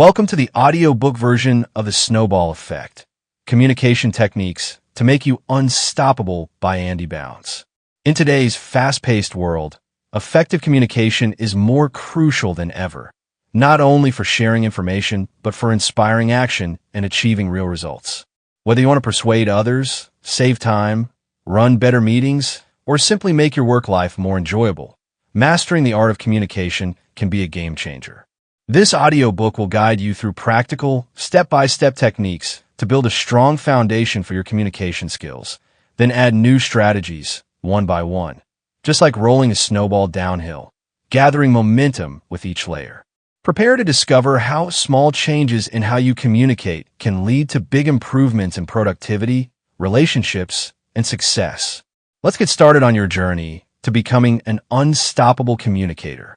Welcome to the audiobook version of the Snowball Effect, Communication Techniques to Make You Unstoppable by Andy Bounds. In today's fast-paced world, effective communication is more crucial than ever, not only for sharing information, but for inspiring action and achieving real results. Whether you want to persuade others, save time, run better meetings, or simply make your work life more enjoyable, mastering the art of communication can be a game changer. This audiobook will guide you through practical, step-by-step techniques to build a strong foundation for your communication skills, then add new strategies, one by one, just like rolling a snowball downhill, gathering momentum with each layer. Prepare to discover how small changes in how you communicate can lead to big improvements in productivity, relationships, and success. Let's get started on your journey to becoming an unstoppable communicator.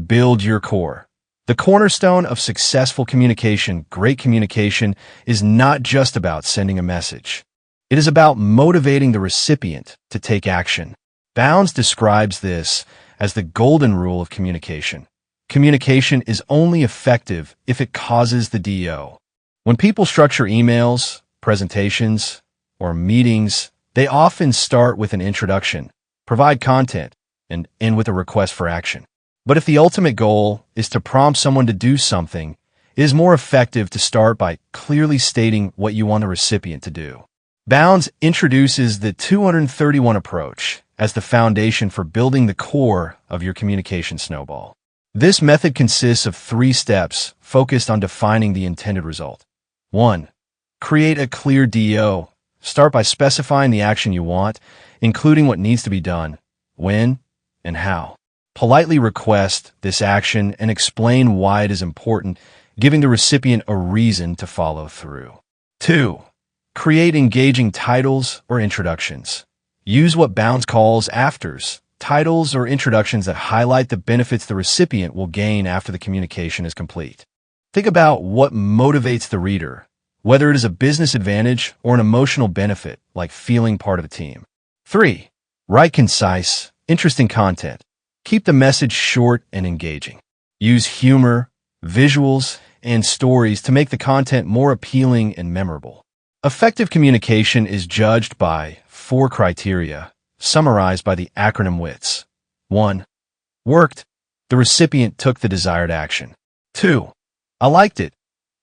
Build your core. The cornerstone of successful communication, great communication, is not just about sending a message. It is about motivating the recipient to take action. Bounds describes this as the golden rule of communication. Communication is only effective if it causes the DO. When people structure emails, presentations, or meetings, they often start with an introduction, provide content, and end with a request for action. But if the ultimate goal is to prompt someone to do something, it is more effective to start by clearly stating what you want the recipient to do. Bounds introduces the 231 approach as the foundation for building the core of your communication snowball. This method consists of 3 steps focused on defining the intended result. 1. Create a clear DO. Start by specifying the action you want, including what needs to be done, when, and how. Politely request this action and explain why it is important, giving the recipient a reason to follow through. 2. Create engaging titles or introductions. Use what Bounds calls afters, titles or introductions that highlight the benefits the recipient will gain after the communication is complete. Think about what motivates the reader, whether it is a business advantage or an emotional benefit, like feeling part of a team. 3. Write concise, interesting content. Keep the message short and engaging. Use humor, visuals, and stories to make the content more appealing and memorable. Effective communication is judged by 4 criteria, summarized by the acronym WITS. 1. Worked. The recipient took the desired action. 2. I liked it.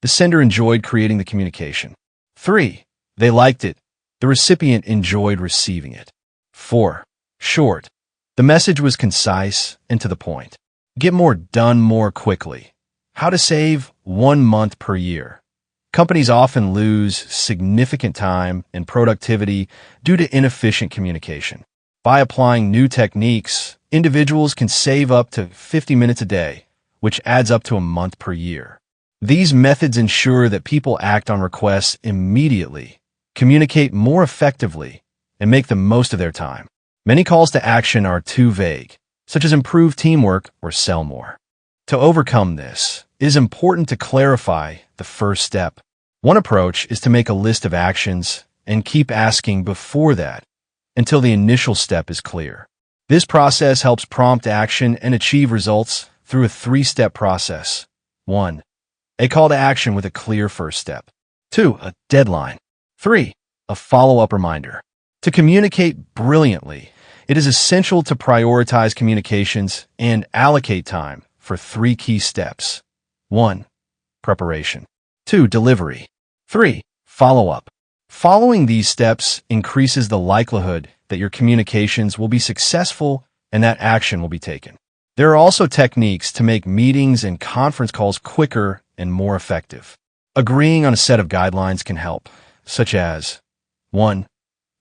The sender enjoyed creating the communication. 3. They liked it. The recipient enjoyed receiving it. 4. Short. The message was concise and to the point. Get more done more quickly. How to save 1 month per year. Companies often lose significant time and productivity due to inefficient communication. By applying new techniques, individuals can save up to 50 minutes a day, which adds up to a month per year. These methods ensure that people act on requests immediately, communicate more effectively, and make the most of their time. Many calls to action are too vague, such as improve teamwork or sell more. To overcome this, it is important to clarify the first step. One approach is to make a list of actions and keep asking before that until the initial step is clear. This process helps prompt action and achieve results through a 3-step process. 1. A call to action with a clear first step. 2. A deadline. 3. A follow-up reminder. To communicate brilliantly, it is essential to prioritize communications and allocate time for 3 key steps. 1. Preparation. 2. Delivery. 3. Follow-up. Following these steps increases the likelihood that your communications will be successful and that action will be taken. There are also techniques to make meetings and conference calls quicker and more effective. Agreeing on a set of guidelines can help, such as 1.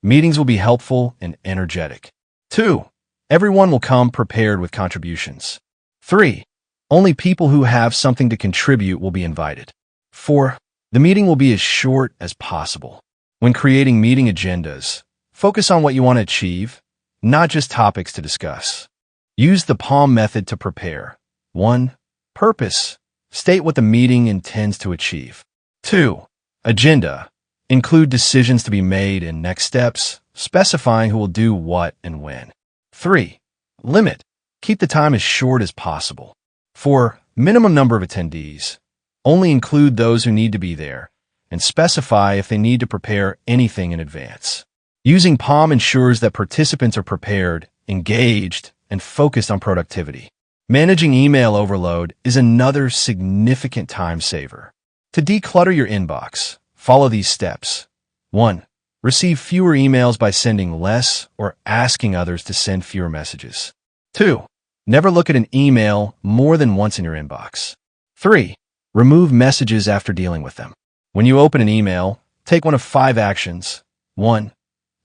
Meetings will be helpful and energetic. 2. Everyone will come prepared with contributions. 3. Only people who have something to contribute will be invited. 4. The meeting will be as short as possible. When creating meeting agendas, focus on what you want to achieve, not just topics to discuss. Use the PALM method to prepare. 1. Purpose. State what the meeting intends to achieve. 2. Agenda. Include decisions to be made and next steps, specifying who will do what and when. 3. Limit. Keep the time as short as possible. 4. Minimum number of attendees. Only include those who need to be there, and specify if they need to prepare anything in advance. Using POM ensures that participants are prepared, engaged, and focused on productivity. Managing email overload is another significant time saver. To declutter your inbox, follow these steps. 1. Receive fewer emails by sending less or asking others to send fewer messages. 2. Never look at an email more than once in your inbox. 3. Remove messages after dealing with them. When you open an email, take one of 5 actions. 1.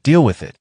Deal with it.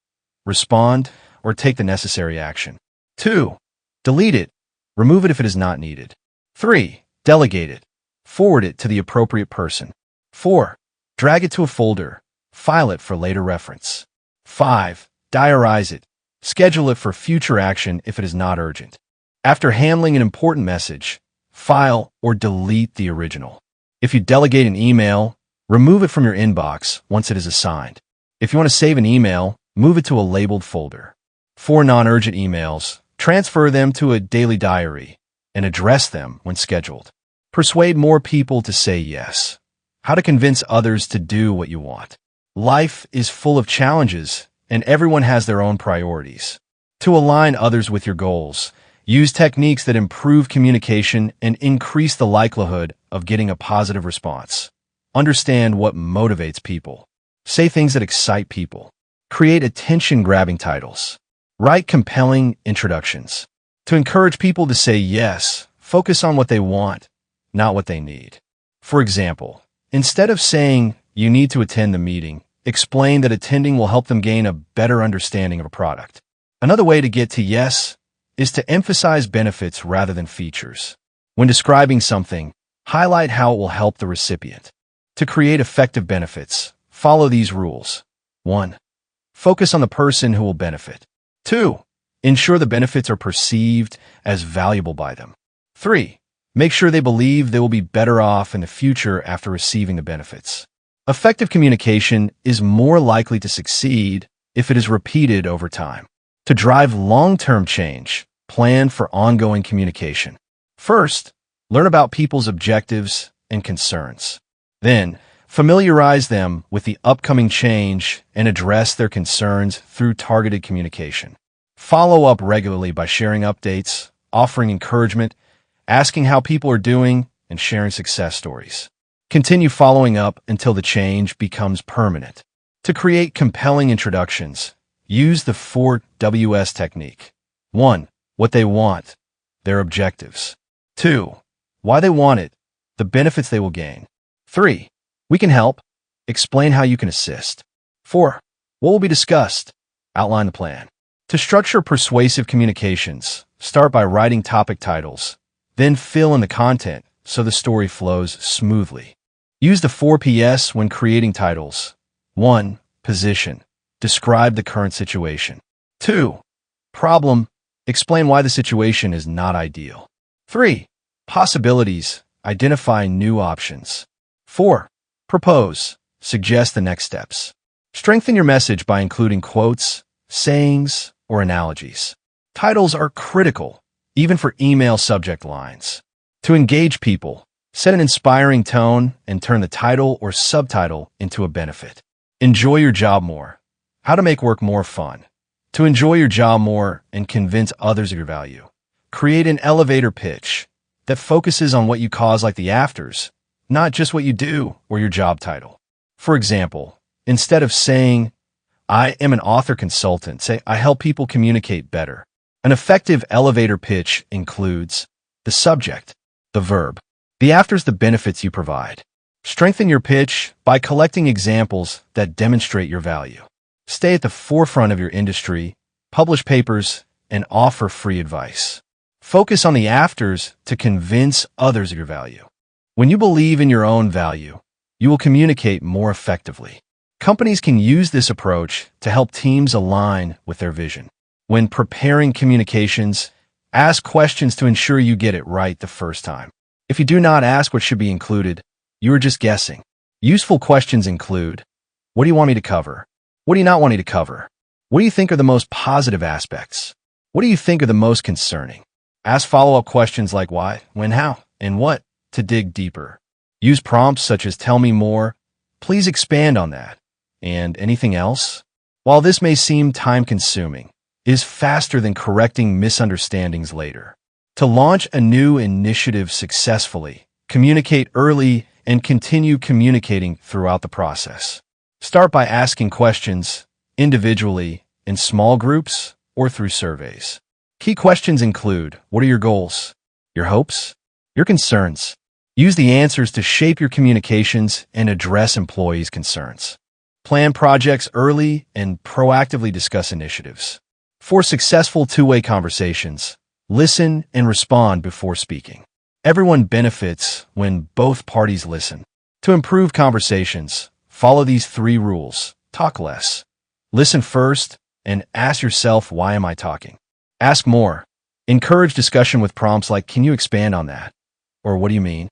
Respond or take the necessary action. 2. Delete it. Remove it if it is not needed. 3. Delegate it. Forward it to the appropriate person. 4. Drag it to a folder. File it for later reference. 5. Diarize it. Schedule it for future action if it is not urgent. After handling an important message, file or delete the original. If you delegate an email, remove it from your inbox once it is assigned. If you want to save an email, move it to a labeled folder. For non-urgent emails, transfer them to a daily diary and address them when scheduled. Persuade more people to say yes. How to convince others to do what you want. Life is full of challenges, and everyone has their own priorities. To align others with your goals, use techniques that improve communication and increase the likelihood of getting a positive response. Understand what motivates people. Say things that excite people. Create attention-grabbing titles. Write compelling introductions. To encourage people to say yes, focus on what they want, not what they need. For example, instead of saying, "You need to attend the meeting," explain that attending will help them gain a better understanding of a product. Another way to get to yes is to emphasize benefits rather than features. When describing something, highlight how it will help the recipient. To create effective benefits, follow these rules. 1. Focus on the person who will benefit. 2. Ensure the benefits are perceived as valuable by them. 3. Make sure they believe they will be better off in the future after receiving the benefits. Effective communication is more likely to succeed if it is repeated over time. To drive long-term change, plan for ongoing communication. First, learn about people's objectives and concerns. Then, familiarize them with the upcoming change and address their concerns through targeted communication. Follow up regularly by sharing updates, offering encouragement, asking how people are doing, and sharing success stories. Continue following up until the change becomes permanent. To create compelling introductions, use the 4 Ws technique. 1. What they want, their objectives. 2. Why they want it, the benefits they will gain. 3. We can help, explain how you can assist. 4. What will be discussed, outline the plan. To structure persuasive communications, start by writing topic titles, then fill in the content so the story flows smoothly. Use the 4 Ps when creating titles. 1. Position. Describe the current situation. 2. Problem. Explain why the situation is not ideal. 3. Possibilities. Identify new options. 4. Propose. Suggest the next steps. Strengthen your message by including quotes, sayings, or analogies. Titles are critical, even for email subject lines. To engage people, set an inspiring tone and turn the title or subtitle into a benefit. Enjoy your job more. How to make work more fun. To enjoy your job more and convince others of your value. Create an elevator pitch that focuses on what you cause, like the afters, not just what you do or your job title. For example, instead of saying, "I am an author consultant," say, "I help people communicate better." An effective elevator pitch includes the subject, the verb, the afters, the benefits you provide. Strengthen your pitch by collecting examples that demonstrate your value. Stay at the forefront of your industry, publish papers, and offer free advice. Focus on the afters to convince others of your value. When you believe in your own value, you will communicate more effectively. Companies can use this approach to help teams align with their vision. When preparing communications, ask questions to ensure you get it right the first time. If you do not ask what should be included, you are just guessing. Useful questions include, what do you want me to cover? What do you not want me to cover? What do you think are the most positive aspects? What do you think are the most concerning? Ask follow-up questions like why, when, how, and what to dig deeper. Use prompts such as "Tell me more," "Please expand on that," and "Anything else?" While this may seem time-consuming, it is faster than correcting misunderstandings later. To launch a new initiative successfully, communicate early and continue communicating throughout the process. Start by asking questions, individually, in small groups, or through surveys. Key questions include: what are your goals? Your hopes? Your concerns? Use the answers to shape your communications and address employees' concerns. Plan projects early and proactively discuss initiatives. For successful two-way conversations, listen and respond before speaking. Everyone benefits when both parties listen. To improve conversations, follow these 3 rules. Talk less. Listen first, and ask yourself, why am I talking? Ask more. Encourage discussion with prompts like, "Can you expand on that?" Or "What do you mean?"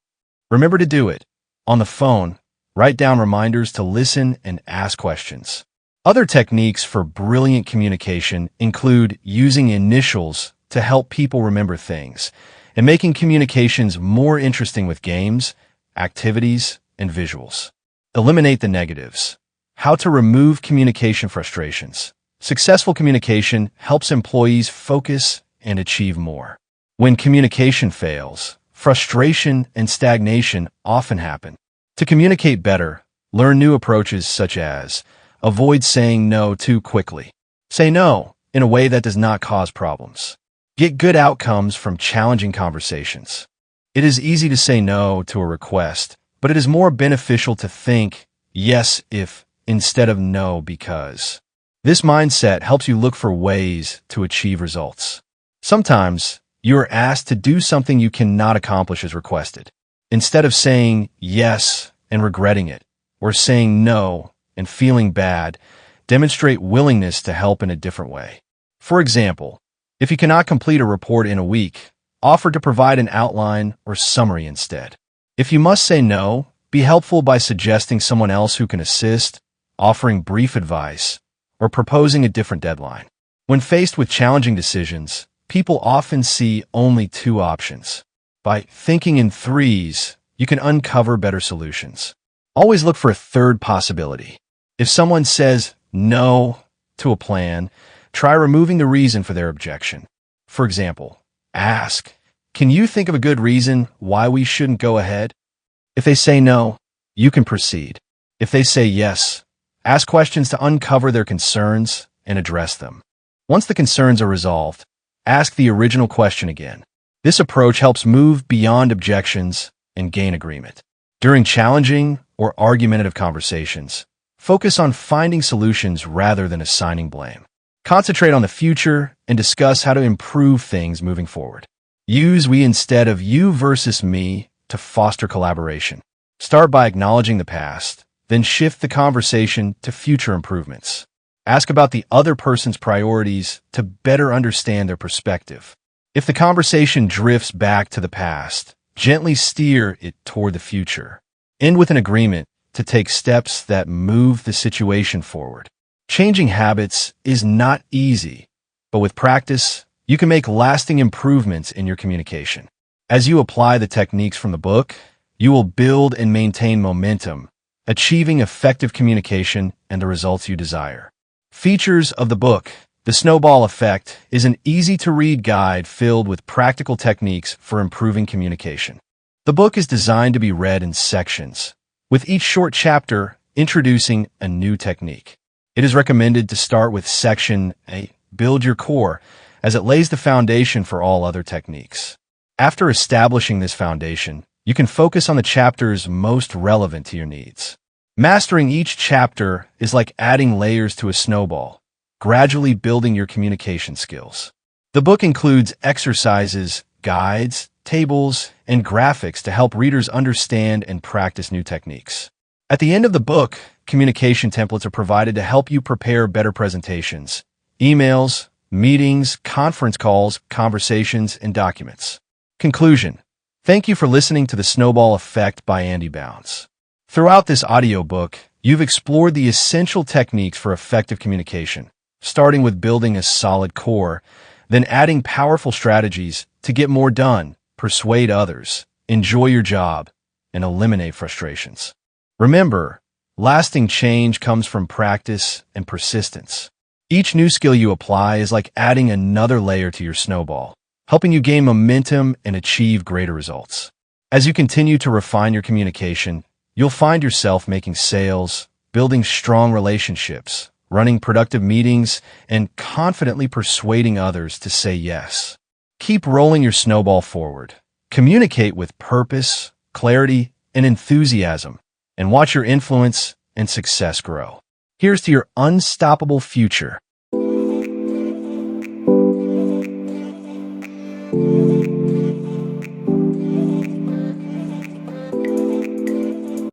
Remember to do it. On the phone, write down reminders to listen and ask questions. Other techniques for brilliant communication include using initials to help people remember things, and making communications more interesting with games, activities, and visuals. Eliminate the negatives. How to remove communication frustrations. Successful communication helps employees focus and achieve more. When communication fails, frustration and stagnation often happen. To communicate better, learn new approaches such as: avoid saying no too quickly. Say no in a way that does not cause problems. Get good outcomes from challenging conversations. It is easy to say no to a request, but it is more beneficial to think yes if instead of no because. This mindset helps you look for ways to achieve results. Sometimes, you are asked to do something you cannot accomplish as requested. Instead of saying yes and regretting it, or saying no and feeling bad, demonstrate willingness to help in a different way. For example, if you cannot complete a report in a week, offer to provide an outline or summary instead. If you must say no, be helpful by suggesting someone else who can assist, offering brief advice, or proposing a different deadline. When faced with challenging decisions, people often see only 2 options. By thinking in 3s, you can uncover better solutions. Always look for a 3rd possibility. If someone says no to a plan, try removing the reason for their objection. For example, ask, "Can you think of a good reason why we shouldn't go ahead?" If they say no, you can proceed. If they say yes, ask questions to uncover their concerns and address them. Once the concerns are resolved, ask the original question again. This approach helps move beyond objections and gain agreement. During challenging or argumentative conversations, focus on finding solutions rather than assigning blame. Concentrate on the future and discuss how to improve things moving forward. Use "we" instead of "you" versus "me" to foster collaboration. Start by acknowledging the past, then shift the conversation to future improvements. Ask about the other person's priorities to better understand their perspective. If the conversation drifts back to the past, gently steer it toward the future. End with an agreement to take steps that move the situation forward. Changing habits is not easy, but with practice, you can make lasting improvements in your communication. As you apply the techniques from the book, you will build and maintain momentum, achieving effective communication and the results you desire. Features of the book: The Snowball Effect is an easy-to-read guide filled with practical techniques for improving communication. The book is designed to be read in sections, with each short chapter introducing a new technique. It is recommended to start with Section 8, Build Your Core, as it lays the foundation for all other techniques. After establishing this foundation, you can focus on the chapters most relevant to your needs. Mastering each chapter is like adding layers to a snowball, gradually building your communication skills. The book includes exercises, guides, tables, and graphics to help readers understand and practice new techniques. At the end of the book, communication templates are provided to help you prepare better presentations, emails, meetings, conference calls, conversations, and documents. Conclusion: thank you for listening to The Snowball Effect by Andy Bounds. Throughout this audiobook, you've explored the essential techniques for effective communication, starting with building a solid core, then adding powerful strategies to get more done, persuade others, enjoy your job, and eliminate frustrations. Remember, lasting change comes from practice and persistence. Each new skill you apply is like adding another layer to your snowball, helping you gain momentum and achieve greater results. As you continue to refine your communication, you'll find yourself making sales, building strong relationships, running productive meetings, and confidently persuading others to say yes. Keep rolling your snowball forward. Communicate with purpose, clarity, and enthusiasm, and watch your influence and success grow. Here's to your unstoppable future.